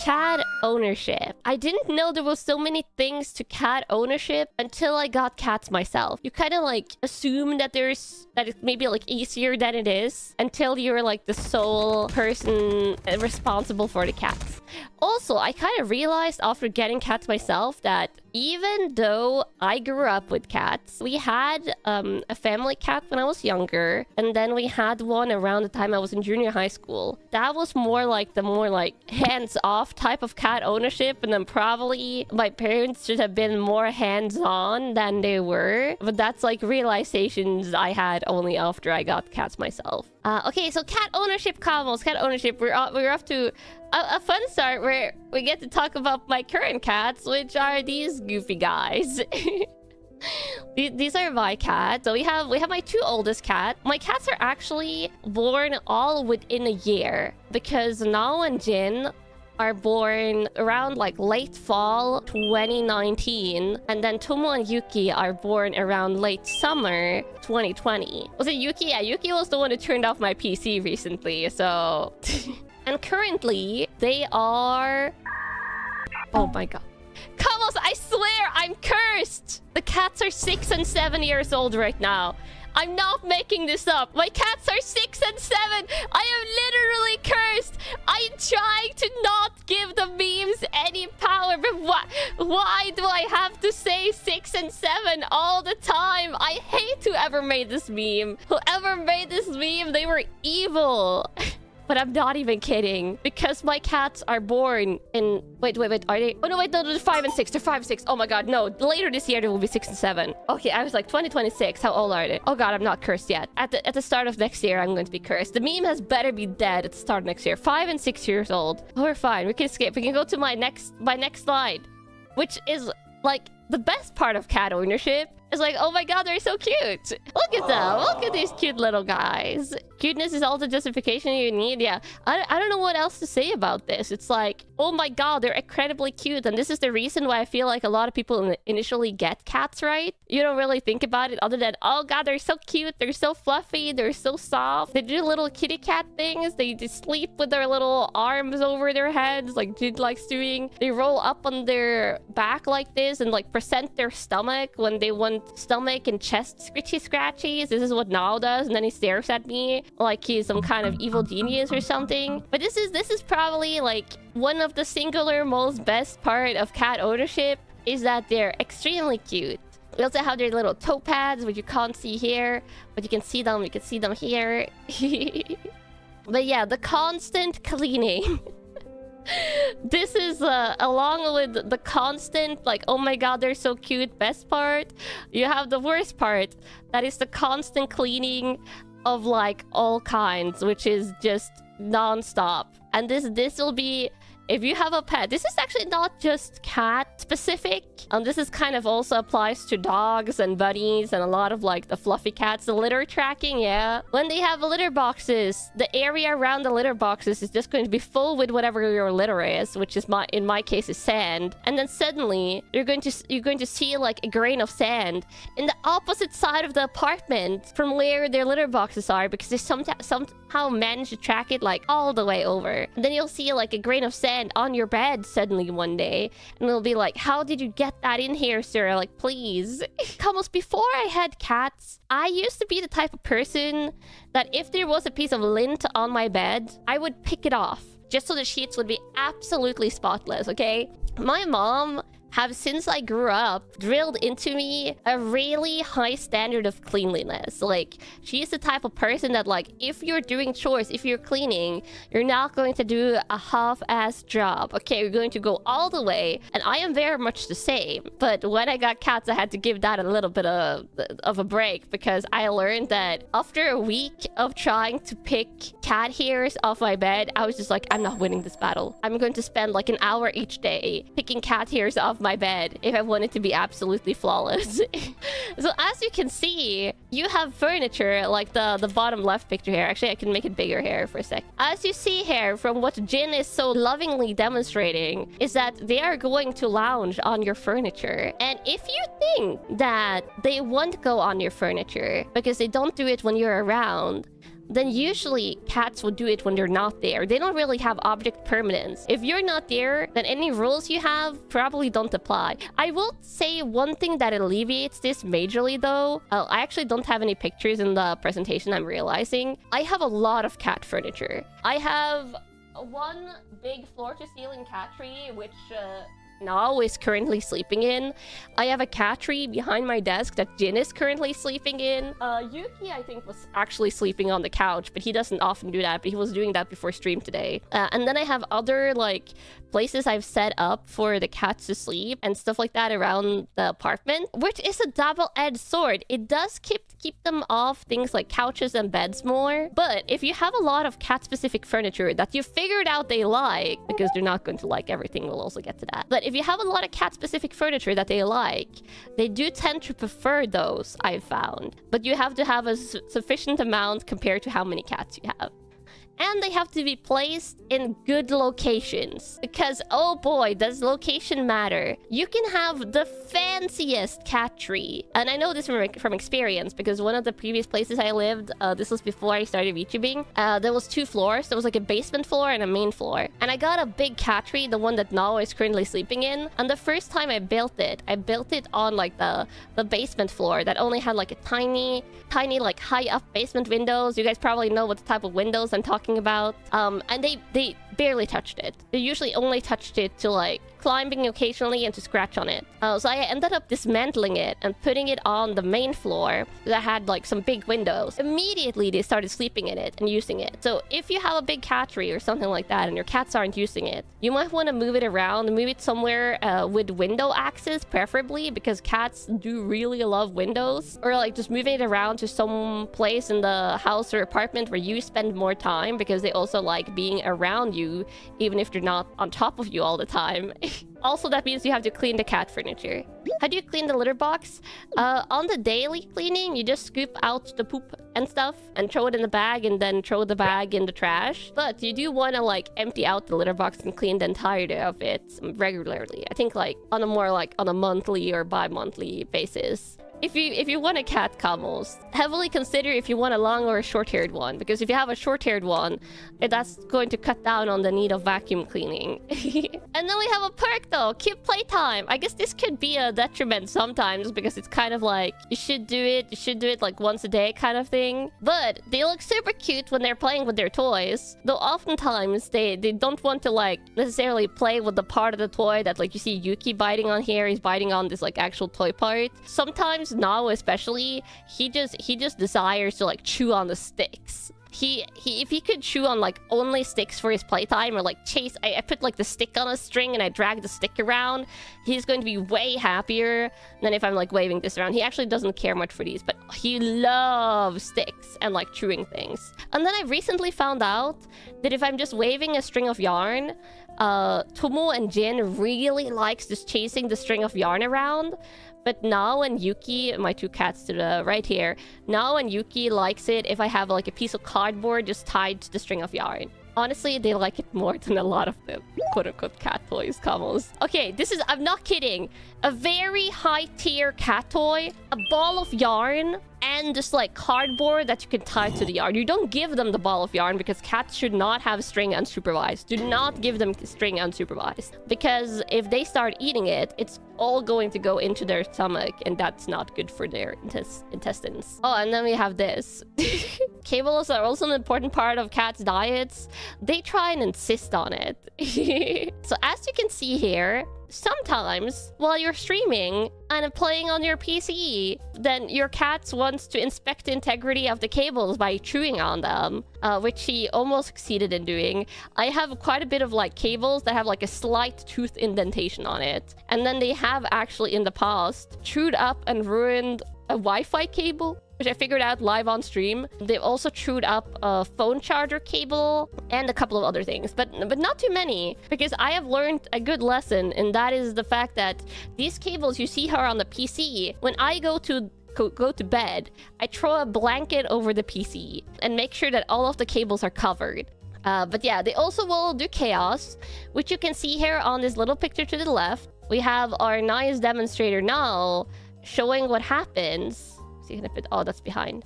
Cat ownership. I didn't know there was so many things to cat ownership until I got cats myself. You kind of like assume that it's maybe like easier than it is until you're like the sole person responsible for the cats. Also, I kind of realized after getting cats myself that even though I grew up with cats, we had a family cat when I was younger, and then we had one around the time I was in junior high school. That was more like the hands-off type of cat ownership, and then probably my parents should have been more hands-on than they were. But that's like realizations I had only after I got cats myself. Okay, so cat ownership combos, cat ownership. We're off to a fun start where we get to talk about my current cats, which are these goofy guys. These are my cats. So we have my two oldest cats. My cats are actually born all within a year because Nao and Jin are born around like late fall 2019, and then Tomo and Yuki are born around late summer 2020. Was it Yuki? Yeah, Yuki was the one who turned off my PC recently, so... And currently, they are... Oh my god. Kamos, I swear I'm cursed! The cats are 6 and 7 years old right now. I'm not making this up. My cats are 6 and 7. I am literally cursed. I'm trying to not give the memes any power, but why do I have to say 6 and 7 all the time? I hate whoever made this meme. Whoever made this meme, they were evil. But I'm not even kidding. Because my cats are born in... Wait. Are they... Oh, no, wait. No, they're 5 and 6. They're 5 and 6. Oh, my God. No. Later this year, they will be 6 and 7. Okay, I was like 2026. How old are they? Oh, God. I'm not cursed yet. At the start of next year, I'm going to be cursed. The meme has better be dead at the start of next year. 5 and 6 years old. Oh, we're fine. We can skip. We can go to my next slide. Which is, like, the best part of cat ownership. It's like, oh my god, they're so cute. Look at them. Look at these cute little guys. Cuteness is all the justification you need. Yeah, I don't know what else to say about this. It's like, oh my god, they're incredibly cute. And this is the reason why I feel like a lot of people initially get cats, right? You don't really think about it other than, oh god, they're so cute. They're so fluffy. They're so soft. They do little kitty cat things. They sleep with their little arms over their heads, like Jid likes doing. They roll up on their back like this and like present their stomach when they want stomach and chest scratchies. This is what Nao does, and then he stares at me like he's some kind of evil genius or something. But this is probably like one of the singular most best part of cat ownership is that they're extremely cute. We also have their little toe pads, which you can't see here, but you can see them. You can see them here. But yeah, the constant cleaning. This is along with the constant like, oh my god, they're so cute best part, you have the worst part, that is the constant cleaning of like all kinds, which is just non-stop. And this will be, if you have a pet, this is actually not just cat specific. This is kind of also applies to dogs and bunnies and a lot of like the fluffy cats. The litter tracking, yeah. When they have litter boxes, the area around the litter boxes is just going to be full with whatever your litter is, which is in my case is sand. And then suddenly you're going to see like a grain of sand in the opposite side of the apartment from where their litter boxes are, because they somehow managed to track it like all the way over. And then you'll see like a grain of sand on your bed suddenly one day, and it'll be like, how did you get that in here, sir? Like, please. Almost before I had cats, I used to be the type of person that if there was a piece of lint on my bed, I would pick it off just so the sheets would be absolutely spotless. Okay, my mom have, since I grew up, drilled into me a really high standard of cleanliness. Like, she's the type of person that, like, if you're doing chores, if you're cleaning, you're not going to do a half-ass job. Okay, you're going to go all the way. And I am very much the same. But when I got cats, I had to give that a little bit of a break, because I learned that after a week of trying to pick cat hairs off my bed, I was just like, I'm not winning this battle. I'm going to spend like an hour each day picking cat hairs off my bed if I want it to be absolutely flawless. So as you can see, you have furniture like the bottom left picture here. Actually, I can make it bigger here for a sec. As you see here, from what Jin is so lovingly demonstrating, is that they are going to lounge on your furniture. And if you think that they won't go on your furniture because they don't do it when you're around, then usually cats will do it when they're not there. They don't really have object permanence. If you're not there, then any rules you have probably don't apply. I will say one thing that alleviates this majorly though. I actually don't have any pictures in the presentation, I'm realizing. I have a lot of cat furniture. I have one big floor-to-ceiling cat tree, which Nao is currently sleeping in. I have a cat tree behind my desk that Jin is currently sleeping in. Yuki, I think, was actually sleeping on the couch, but he doesn't often do that, but he was doing that before stream today. And then I have other, like, places I've set up for the cats to sleep and stuff like that around the apartment, which is a double-edged sword. It does keep them off things like couches and beds more, but if you have a lot of cat-specific furniture that you figured out they like, because they're not going to like everything, we'll also get to that, but if you have a lot of cat-specific furniture that they like, they do tend to prefer those, I've found. But you have to have a sufficient amount compared to how many cats you have. And they have to be placed in good locations. Because, oh boy, does location matter. You can have the fanciest cat tree. And I know this from experience, because one of the previous places I lived, this was before I started VTubing, there was 2 floors. There was like a basement floor and a main floor. And I got a big cat tree, the one that Nao is currently sleeping in. And the first time I built it on like the basement floor that only had like a tiny like high up basement windows. You guys probably know what type of windows I'm talking about. And they barely touched it. They usually only touched it to like climbing occasionally and to scratch on it. So I ended up dismantling it and putting it on the main floor that had like some big windows. Immediately they started sleeping in it and using it. So if you have a big cat tree or something like that and your cats aren't using it, you might want to move it around, move it somewhere with window access preferably, because cats do really love windows. Or like just moving it around to some place in the house or apartment where you spend more time, because they also like being around you even if they're not on top of you all the time. Also, that means you have to clean the cat furniture. How do you clean the litter box? On the daily cleaning, you just scoop out the poop and stuff and throw it in the bag and then throw the bag in the trash. But you do want to like empty out the litter box and clean the entirety of it regularly. I think like on a monthly or bi-monthly basis. If you want a cat, Camels, heavily consider if you want a long or a short-haired one, because if you have a short-haired one, that's going to cut down on the need of vacuum cleaning. And then we have a perk though, cute playtime. I guess this could be a detriment sometimes, because it's kind of like you should do it like once a day kind of thing. But they look super cute when they're playing with their toys, though oftentimes they don't want to like necessarily play with the part of the toy that like you see Yuki biting on here. He's biting on this like actual toy part. Sometimes Nao especially, he just desires to like chew on the sticks. If he could chew on like only sticks for his playtime, or like chase, I put like the stick on a string and I drag the stick around, he's going to be way happier than if I'm like waving this around. He actually doesn't care much for these, but he loves sticks and like chewing things. And then I recently found out that if I'm just waving a string of yarn, Tomo and Jin really likes just chasing the string of yarn around. But Nao and Yuki, my 2 cats to the right here, Nao and Yuki likes it if I have like a piece of cardboard just tied to the string of yarn. Honestly, they like it more than a lot of the quote-unquote cat toys, Camels. Okay, this is, I'm not kidding, a very high-tier cat toy, a ball of yarn, and just like cardboard that you can tie to the yarn. You don't give them the ball of yarn because cats should not have string unsupervised. Do not give them string unsupervised, because if they start eating it, it's all going to go into their stomach, and that's not good for their intestines. Oh, and then we have this. Cables are also an important part of cats' diets. They try and insist on it. So as you can see here, sometimes while you're streaming and playing on your PC, then your cat wants to inspect the integrity of the cables by chewing on them, which he almost succeeded in doing. I have quite a bit of like cables that have like a slight tooth indentation on it, and then they have actually in the past chewed up and ruined a Wi-Fi cable, which I figured out live on stream. They've also chewed up a phone charger cable and a couple of other things, but not too many, because I have learned a good lesson, and that is the fact that these cables you see here on the PC, when I go to bed, I throw a blanket over the PC and make sure that all of the cables are covered. But yeah, they also will do chaos, which you can see here on this little picture to the left. We have our nice demonstrator now showing what happens. Oh, that's behind.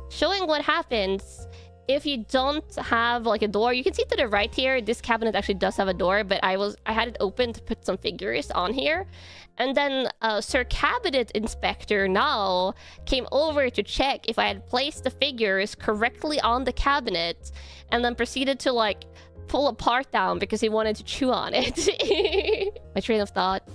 Showing what happens if you don't have like a door, you can see to the right here, this cabinet actually does have a door, but I had it open to put some figures on here. And then Sir Cabinet Inspector now came over to check if I had placed the figures correctly on the cabinet, and then proceeded to like pull a part down because he wanted to chew on it. My train of thought.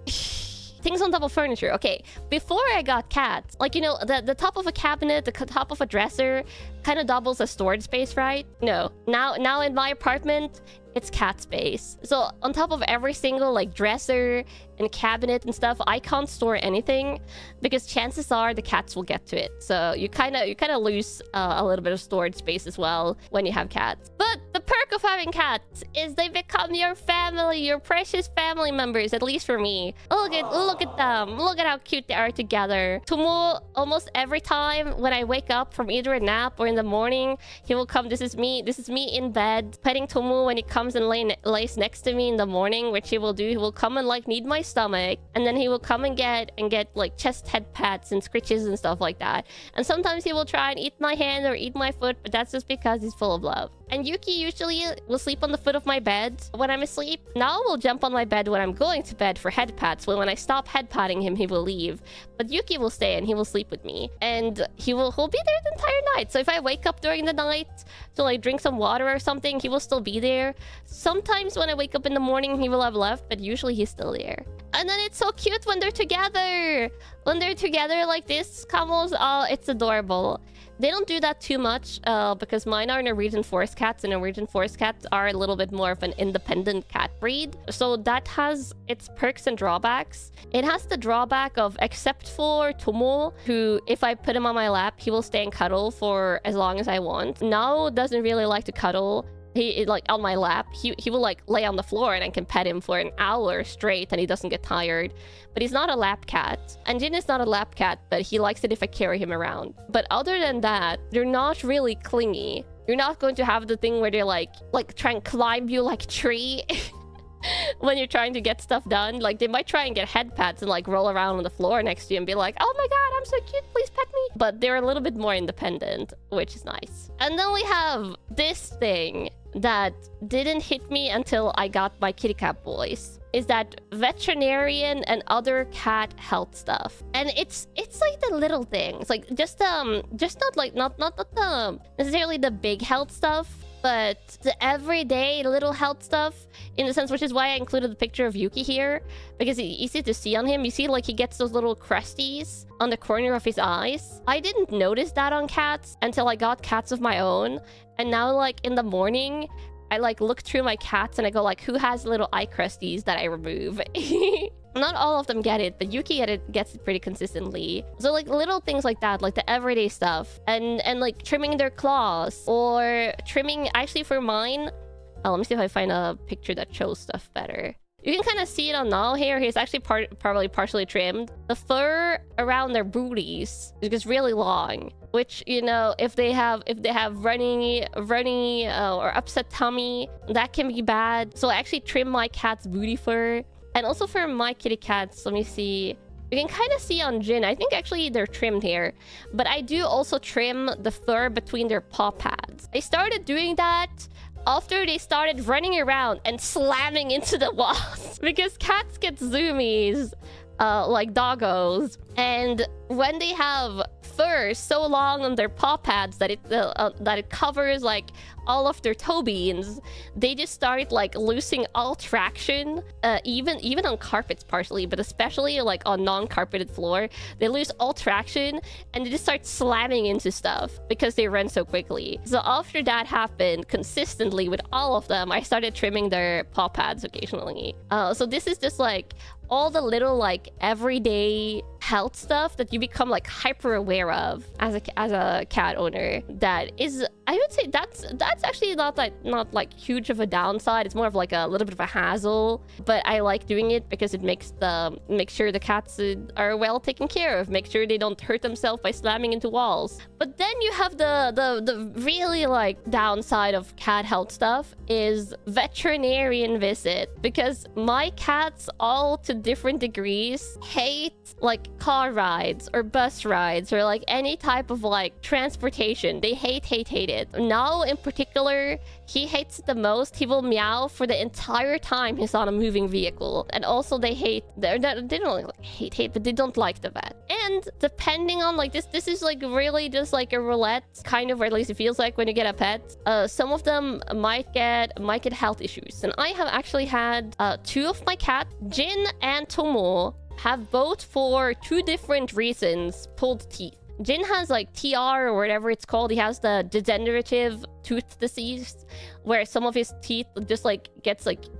Things on top of furniture. Okay, before I got cats, like, you know, the top of a cabinet, the top of a dresser kind of doubles as storage space, right? No. Now in my apartment, it's cat space. So on top of every single like dresser and cabinet and stuff, I can't store anything because chances are the cats will get to it. So you kind of lose a little bit of storage space as well when you have cats. But the perk of having cats is they become your family, your precious family members, at least for me. Look at them. Look at how cute they are together. Tumu, almost every time when I wake up from either a nap or in the morning, he will come. This is me in bed, petting Tumu when he comes and lays next to me in the morning, which he will do. He will come and like knead my stomach, and then he will come and get like chest head pats and scritches and stuff like that. And sometimes he will try and eat my hand or eat my foot, but that's just because he's full of love. And Yuki usually will sleep on the foot of my bed when I'm asleep. Now will jump on my bed when I'm going to bed for head pats. When I stop head patting him, he will leave. But Yuki will stay and he will sleep with me. And he'll be there the entire night. So if I wake up during the night to like drink some water or something, he will still be there. Sometimes when I wake up in the morning, he will have left, but usually he's still there. And then it's so cute when they're together. When they're together like this, Camels, oh, it's adorable. They don't do that too much because mine are Norwegian forest cats, and Norwegian forest cats are a little bit more of an independent cat breed. So that has its perks and drawbacks. It has the drawback of, except for Tomo, who if I put him on my lap, he will stay and cuddle for as long as I want. Nao doesn't really like to cuddle. He like on my lap, he will like lay on the floor and I can pet him for an hour straight and he doesn't get tired. But he's not a lap cat. And Jin is not a lap cat, but he likes it if I carry him around. But other than that, they're not really clingy. You're not going to have the thing where they're like try and climb you like a tree when you're trying to get stuff done. Like they might try and get head pats and like roll around on the floor next to you and be like, oh my god, I'm so cute, please pet me. But they're a little bit more independent, which is nice. And then we have this thing that didn't hit me until I got my kitty cat boys, is that veterinarian and other cat health stuff. And it's like the little things, like just not the necessarily the big health stuff, but the everyday little health stuff, in the sense, which is why I included the picture of Yuki here, because it's easy to see on him. You see, like, he gets those little crusties on the corner of his eyes. I didn't notice that on cats until I got cats of my own. And now, like, in the morning, I, like, look through my cats and I go, like, who has little eye crusties that I remove? Not all of them get it, but Yuki gets it pretty consistently. So, like, little things like that, like the everyday stuff. And like, trimming their claws. Or trimming... Actually, for mine... Oh, let me see if I find a picture that shows stuff better. You can kind of see it on Nal here. He's actually probably partially trimmed. The fur around their booties is really long, which, you know, if they have runny or upset tummy, that can be bad. So I actually trim my cat's booty fur. And also for my kitty cats, let me see. You can kind of see on Jin. I think actually they're trimmed here. But I do also trim the fur between their paw pads. I started doing that after they started running around and slamming into the walls. Because cats get zoomies, like doggos. And when they have fur so long on their paw pads that it covers like all of their toe beans, they just start like losing all traction, even on carpets partially, but especially like on non-carpeted floor, they lose all traction and they just start slamming into stuff because they run so quickly. So after that happened consistently with all of them, I started trimming their paw pads occasionally. So this is just like all the little like everyday health stuff that you become like hyper aware of as a cat owner. That is, I would say that's actually not like huge of a downside. It's more of like a little bit of a hassle, but I like doing it because it makes sure the cats are well taken care of, make sure they don't hurt themselves by slamming into walls. But then you have the really like downside of cat health stuff is veterinarian visit, because my cats all to different degrees hate like car rides or bus rides or like any type of like transportation. They hate it. Now in particular, he hates it the most. He will meow for the entire time he's on a moving vehicle. And also they don't like hate, but they don't like the vet. And depending on like this is like really just like a roulette kind of, or at least it feels like when you get a pet. Some of them might get health issues. And I have actually had 2 of my cats, Jin and Tomo, have both for 2 different reasons pulled teeth. Jin has like TR or whatever it's called. He has the degenerative tooth disease where some of his teeth just like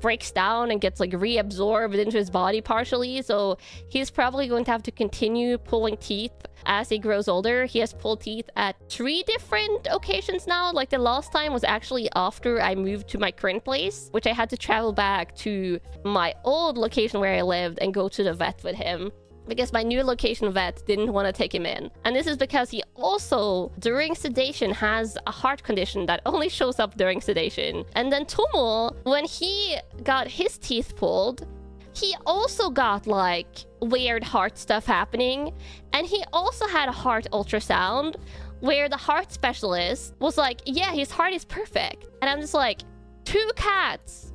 breaks down and gets like reabsorbed into his body partially. So he's probably going to have to continue pulling teeth as he grows older. He has pulled teeth at 3 different occasions now. Like the last time was actually after I moved to my current place, which I had to travel back to my old location where I lived and go to the vet with him, because my new location vet didn't want to take him in. And this is because he also, during sedation, has a heart condition that only shows up during sedation. And then Tomo, when he got his teeth pulled, he also got like weird heart stuff happening. And he also had a heart ultrasound where the heart specialist was like, yeah, his heart is perfect. And I'm just like, 2 cats,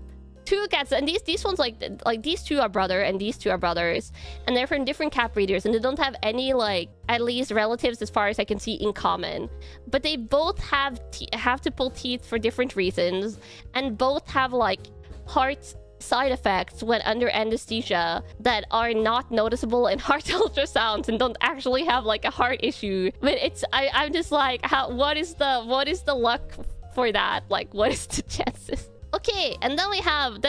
and these ones like these 2 are brother and these 2 are brothers, and they're from different cat breeders, and they don't have any like at least relatives as far as I can see in common, but they both have to pull teeth for different reasons, and both have like heart side effects when under anesthesia that are not noticeable in heart ultrasounds and don't actually have like a heart issue. But I'm just like, what is the luck for that? Like, what is the chances? Okay, and then we have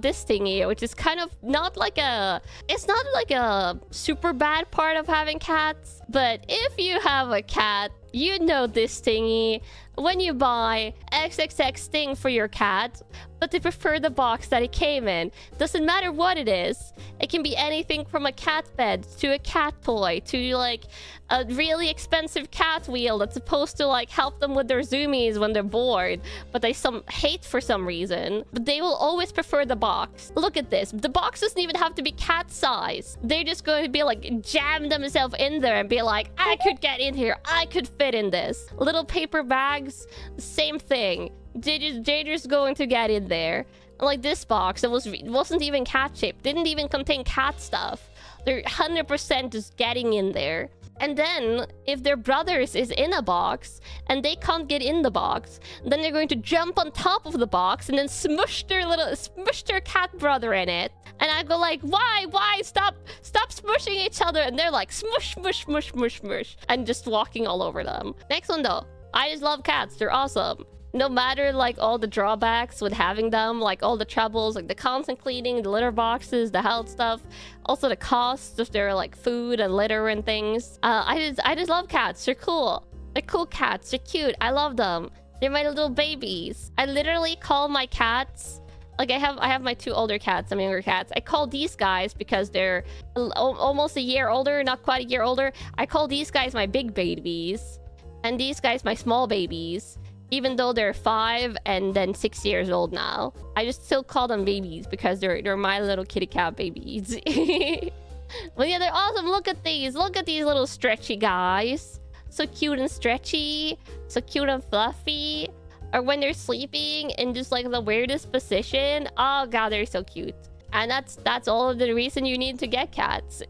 this thingy, which is kind of it's not like a super bad part of having cats, but if you have a cat, you know this thingy. When you buy XXX thing for your cat, but they prefer the box that it came in. Doesn't matter what it is. It can be anything from a cat bed to a cat toy to like a really expensive cat wheel that's supposed to like help them with their zoomies when they're bored, but they hate for some reason. But they will always prefer the box. Look at this. The box doesn't even have to be cat size. They're just going to be like jam themselves in there and be like, I could get in here. I could fit in this. Little paper bags, same thing. They're just going to get in there. Like this box, it wasn't even cat shaped, didn't even contain cat stuff. They're 100% just getting in there. And then if their brothers is in a box and they can't get in the box, then they're going to jump on top of the box and then smush their cat brother in it. And I go like, why stop smushing each other? And they're like smush and just walking all over them. Next one though, I just love cats. They're awesome. No matter like all the drawbacks with having them, like all the troubles, like the constant cleaning, the litter boxes, the health stuff, also the costs of their like food and litter and things. I just love cats. They're cool. They're cool cats. They're cute. I love them. They're my little babies. I literally call my cats, like I have my 2 older cats, some younger cats. I call these guys because they're almost a year older, not quite a year older. I call these guys my big babies, and these guys my small babies. Even though they're 5 and then 6 years old now, I just still call them babies because they're my little kitty cat babies. But yeah, they're awesome. Look at these. Look at these little stretchy guys. So cute and stretchy. So cute and fluffy. Or when they're sleeping in just like the weirdest position. Oh god, they're so cute. And that's all of the reason you need to get cats.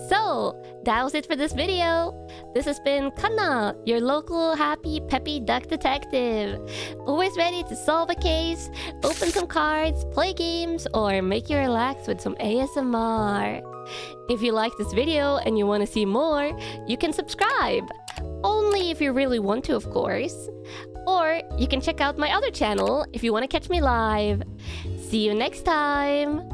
So, that was it for this video. This has been Kanna, your local happy peppy duck detective. Always ready to solve a case, open some cards, play games, or make you relax with some ASMR. If you like this video and you want to see more, you can subscribe. Only if you really want to, of course. Or you can check out my other channel if you want to catch me live. See you next time.